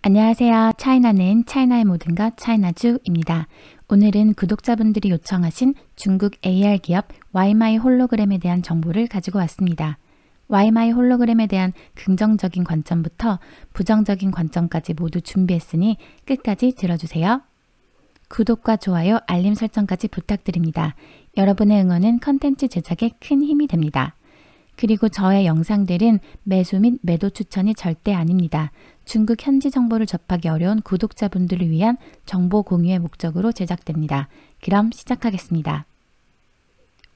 안녕하세요. 차이나는 차이나의 모든 것 차이나주입니다. 오늘은 구독자분들이 요청하신 중국 AR 기업 YMI 홀로그램에 대한 정보를 가지고 왔습니다. YMI 홀로그램에 대한 긍정적인 관점부터 부정적인 관점까지 모두 준비했으니 끝까지 들어주세요. 구독과 좋아요, 알림 설정까지 부탁드립니다. 여러분의 응원은 컨텐츠 제작에 큰 힘이 됩니다. 그리고 저의 영상들은 매수 및 매도 추천이 절대 아닙니다. 중국 현지 정보를 접하기 어려운 구독자분들을 위한 정보 공유의 목적으로 제작됩니다. 그럼 시작하겠습니다.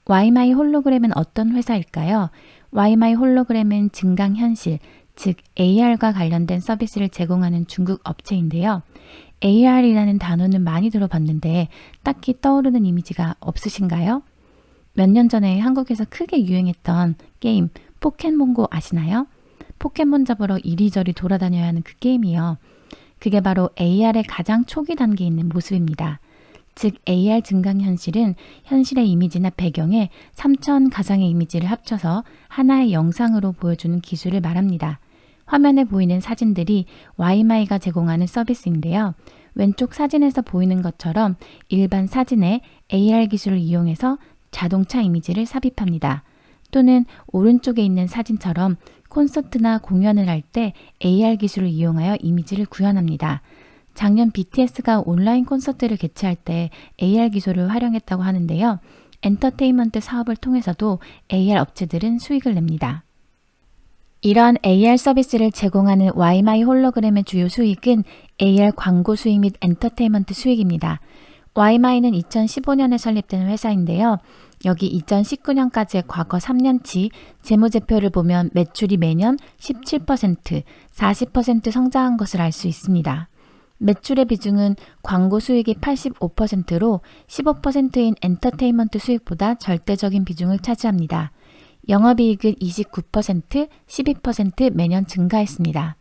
YMI 홀로그램은 어떤 회사일까요? YMI 홀로그램은 증강현실, 즉 AR과 관련된 서비스를 제공하는 중국 업체인데요. AR이라는 단어는 많이 들어봤는데 딱히 떠오르는 이미지가 없으신가요? 몇 년 전에 한국에서 크게 유행했던 게임 포켓몬고 아시나요? 포켓몬 잡으러 이리저리 돌아다녀야 하는 그 게임이요. 그게 바로 AR의 가장 초기 단계에 있는 모습입니다. 즉 AR 증강현실은 현실의 이미지나 배경에 3,000 가상의 이미지를 합쳐서 하나의 영상으로 보여주는 기술을 말합니다. 화면에 보이는 사진들이 YMI가 제공하는 서비스인데요. 왼쪽 사진에서 보이는 것처럼 일반 사진에 AR 기술을 이용해서 자동차 이미지를 삽입합니다. 또는 오른쪽에 있는 사진처럼 콘서트나 공연을 할 때 AR 기술을 이용하여 이미지를 구현합니다. 작년 BTS가 온라인 콘서트를 개최할 때 AR 기술을 활용했다고 하는데요. 엔터테인먼트 사업을 통해서도 AR 업체들은 수익을 냅니다. 이러한 AR 서비스를 제공하는 YMI 홀로그램의 주요 수익은 AR 광고 수익 및 엔터테인먼트 수익입니다. YMI는 2015년에 설립된 회사인데요. 여기 2019년까지의 과거 3년치 재무제표를 보면 매출이 매년 17%, 40% 성장한 것을 알 수 있습니다. 매출의 비중은 광고 수익이 85%로 15%인 엔터테인먼트 수익보다 절대적인 비중을 차지합니다. 영업이익은 29%, 12% 매년 증가했습니다.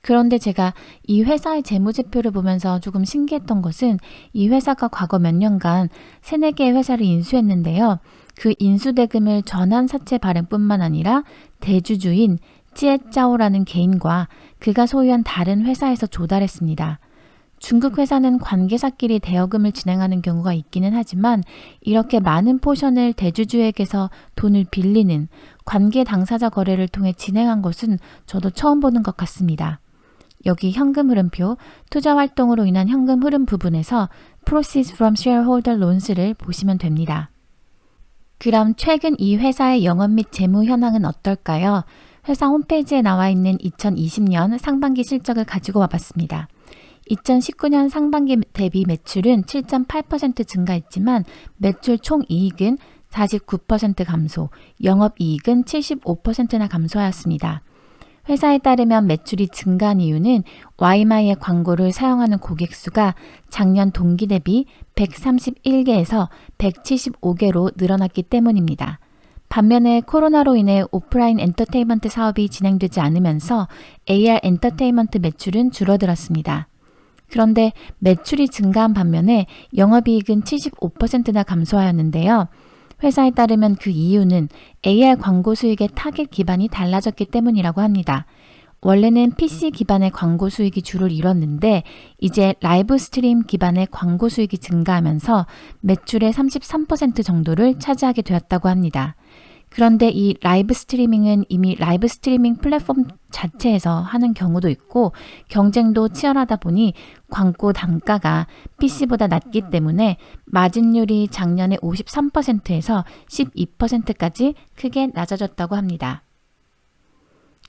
그런데 제가 이 회사의 재무제표를 보면서 조금 신기했던 것은 이 회사가 과거 몇 년간 3, 4개의 회사를 인수했는데요. 그 인수대금을 전환사채 발행뿐만 아니라 대주주인 찌에짜오라는 개인과 그가 소유한 다른 회사에서 조달했습니다. 중국 회사는 관계사끼리 대여금을 진행하는 경우가 있기는 하지만 이렇게 많은 포션을 대주주에게서 돈을 빌리는 관계 당사자 거래를 통해 진행한 것은 저도 처음 보는 것 같습니다. 여기 현금 흐름표, 투자 활동으로 인한 현금 흐름 부분에서 Proceeds from Shareholder Loans를 보시면 됩니다. 그럼 최근 이 회사의 영업 및 재무 현황은 어떨까요? 회사 홈페이지에 나와 있는 2020년 상반기 실적을 가지고 와봤습니다. 2019년 상반기 대비 매출은 7.8% 증가했지만 매출 총이익은 49% 감소, 영업이익은 75%나 감소하였습니다. 회사에 따르면 매출이 증가한 이유는 YMI의 광고를 사용하는 고객 수가 작년 동기 대비 131개에서 175개로 늘어났기 때문입니다. 반면에 코로나로 인해 오프라인 엔터테인먼트 사업이 진행되지 않으면서 AR 엔터테인먼트 매출은 줄어들었습니다. 그런데 매출이 증가한 반면에 영업이익은 75%나 감소하였는데요. 회사에 따르면 그 이유는 AR 광고 수익의 타겟 기반이 달라졌기 때문이라고 합니다. 원래는 PC 기반의 광고 수익이 주를 이뤘는데 이제 라이브 스트림 기반의 광고 수익이 증가하면서 매출의 33% 정도를 차지하게 되었다고 합니다. 그런데 이 라이브 스트리밍은 이미 라이브 스트리밍 플랫폼 자체에서 하는 경우도 있고 경쟁도 치열하다 보니 광고 단가가 PC보다 낮기 때문에 마진율이 작년에 53%에서 12%까지 크게 낮아졌다고 합니다.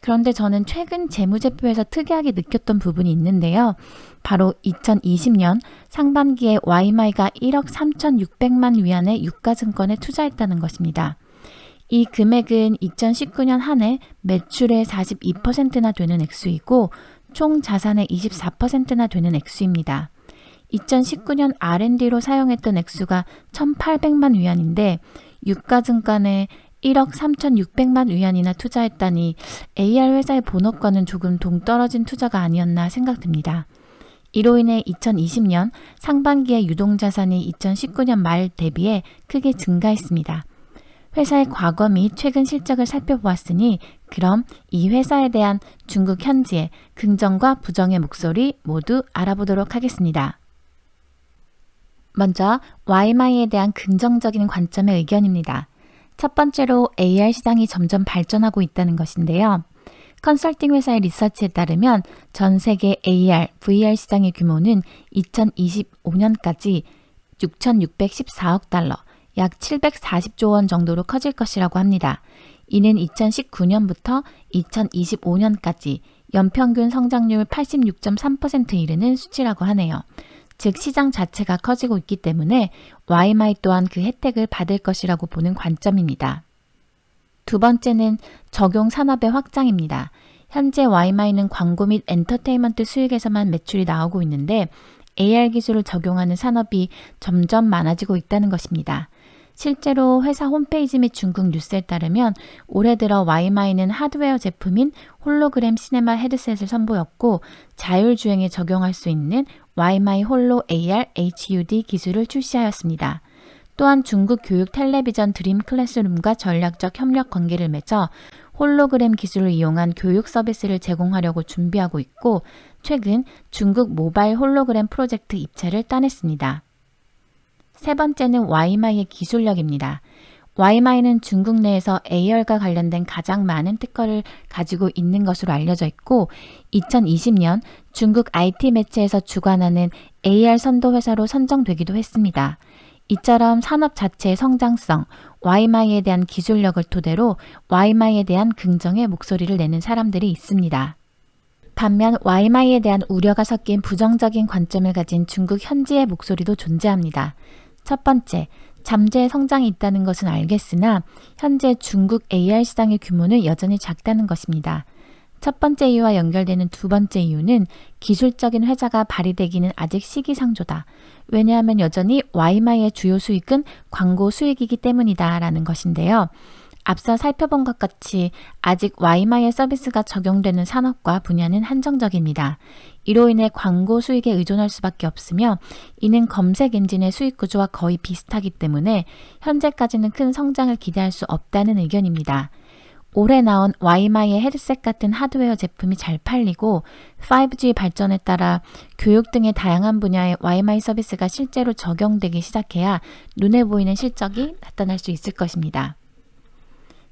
그런데 저는 최근 재무제표에서 특이하게 느꼈던 부분이 있는데요. 바로 2020년 상반기에 YMI가 1억 3,600만 위안의 유가증권에 투자했다는 것입니다. 이 금액은 2019년 한 해 매출의 42%나 되는 액수이고 총 자산의 24%나 되는 액수입니다. 2019년 R&D로 사용했던 액수가 1,800만 위안인데 유가증권에 1억 3,600만 위안이나 투자했다니 AR 회사의 본업과는 조금 동떨어진 투자가 아니었나 생각됩니다. 이로 인해 2020년 상반기의 유동자산이 2019년 말 대비해 크게 증가했습니다. 회사의 과거 및 최근 실적을 살펴보았으니 그럼 이 회사에 대한 중국 현지의 긍정과 부정의 목소리 모두 알아보도록 하겠습니다. 먼저 YMI에 대한 긍정적인 관점의 의견입니다. 첫 번째로 AR 시장이 점점 발전하고 있다는 것인데요. 컨설팅 회사의 리서치에 따르면 전 세계 AR, VR 시장의 규모는 2025년까지 6,614억 달러, 약 740조 원 정도로 커질 것이라고 합니다. 이는 2019년부터 2025년까지 연평균 성장률 86.3%에 이르는 수치라고 하네요. 즉 시장 자체가 커지고 있기 때문에 YMI 또한 그 혜택을 받을 것이라고 보는 관점입니다. 두 번째는 적용 산업의 확장입니다. 현재 YMI는 광고 및 엔터테인먼트 수익에서만 매출이 나오고 있는데 AR 기술을 적용하는 산업이 점점 많아지고 있다는 것입니다. 실제로 회사 홈페이지 및 중국 뉴스에 따르면 올해 들어 YMI는 하드웨어 제품인 홀로그램 시네마 헤드셋을 선보였고 자율주행에 적용할 수 있는 YMI 홀로 AR HUD 기술을 출시하였습니다. 또한 중국 교육 텔레비전 드림 클래스룸과 전략적 협력 관계를 맺어 홀로그램 기술을 이용한 교육 서비스를 제공하려고 준비하고 있고 최근 중국 모바일 홀로그램 프로젝트 입찰을 따냈습니다. 세 번째는 YMI의 기술력입니다. YMI는 중국 내에서 AR과 관련된 가장 많은 특허를 가지고 있는 것으로 알려져 있고 2020년 중국 IT 매체에서 주관하는 AR 선도 회사로 선정되기도 했습니다. 이처럼 산업 자체의 성장성, YMI에 대한 기술력을 토대로 YMI에 대한 긍정의 목소리를 내는 사람들이 있습니다. 반면 YMI에 대한 우려가 섞인 부정적인 관점을 가진 중국 현지의 목소리도 존재합니다. 첫 번째, 잠재의 성장이 있다는 것은 알겠으나 현재 중국 AR 시장의 규모는 여전히 작다는 것입니다. 첫 번째 이유와 연결되는 두 번째 이유는 기술적인 혜자가 발휘되기는 아직 시기상조다. 왜냐하면 여전히 YMI의 주요 수익은 광고 수익이기 때문이다 라는 것인데요. 앞서 살펴본 것 같이 아직 YMI의 서비스가 적용되는 산업과 분야는 한정적입니다. 이로 인해 광고 수익에 의존할 수밖에 없으며 이는 검색 엔진의 수익 구조와 거의 비슷하기 때문에 현재까지는 큰 성장을 기대할 수 없다는 의견입니다. 올해 나온 YMI의 헤드셋 같은 하드웨어 제품이 잘 팔리고 5G 발전에 따라 교육 등의 다양한 분야의 YMI 서비스가 실제로 적용되기 시작해야 눈에 보이는 실적이 나타날 수 있을 것입니다.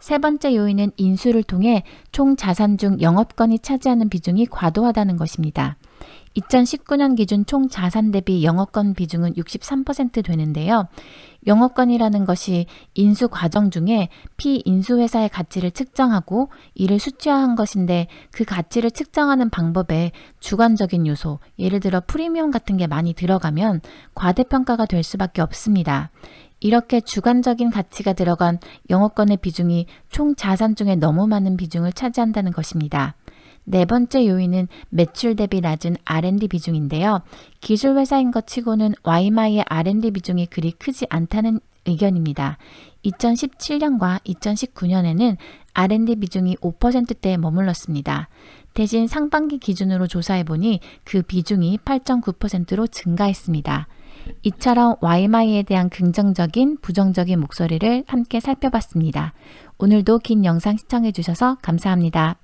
세 번째 요인은 인수를 통해 총 자산 중 영업권이 차지하는 비중이 과도하다는 것입니다. 2019년 기준 총 자산 대비 영업권 비중은 63% 되는데요. 영업권이라는 것이 인수 과정 중에 피인수 회사의 가치를 측정하고 이를 수치화한 것인데 그 가치를 측정하는 방법에 주관적인 요소, 예를 들어 프리미엄 같은 게 많이 들어가면 과대평가가 될 수밖에 없습니다. 이렇게 주관적인 가치가 들어간 영업권의 비중이 총 자산 중에 너무 많은 비중을 차지한다는 것입니다. 네 번째 요인은 매출 대비 낮은 R&D 비중인데요. 기술 회사인 것 치고는 YMI의 R&D 비중이 그리 크지 않다는 의견입니다. 2017년과 2019년에는 R&D 비중이 5%대에 머물렀습니다. 대신 상반기 기준으로 조사해보니 그 비중이 8.9%로 증가했습니다. 이처럼 YMI에 대한 긍정적인, 부정적인 목소리를 함께 살펴봤습니다. 오늘도 긴 영상 시청해주셔서 감사합니다.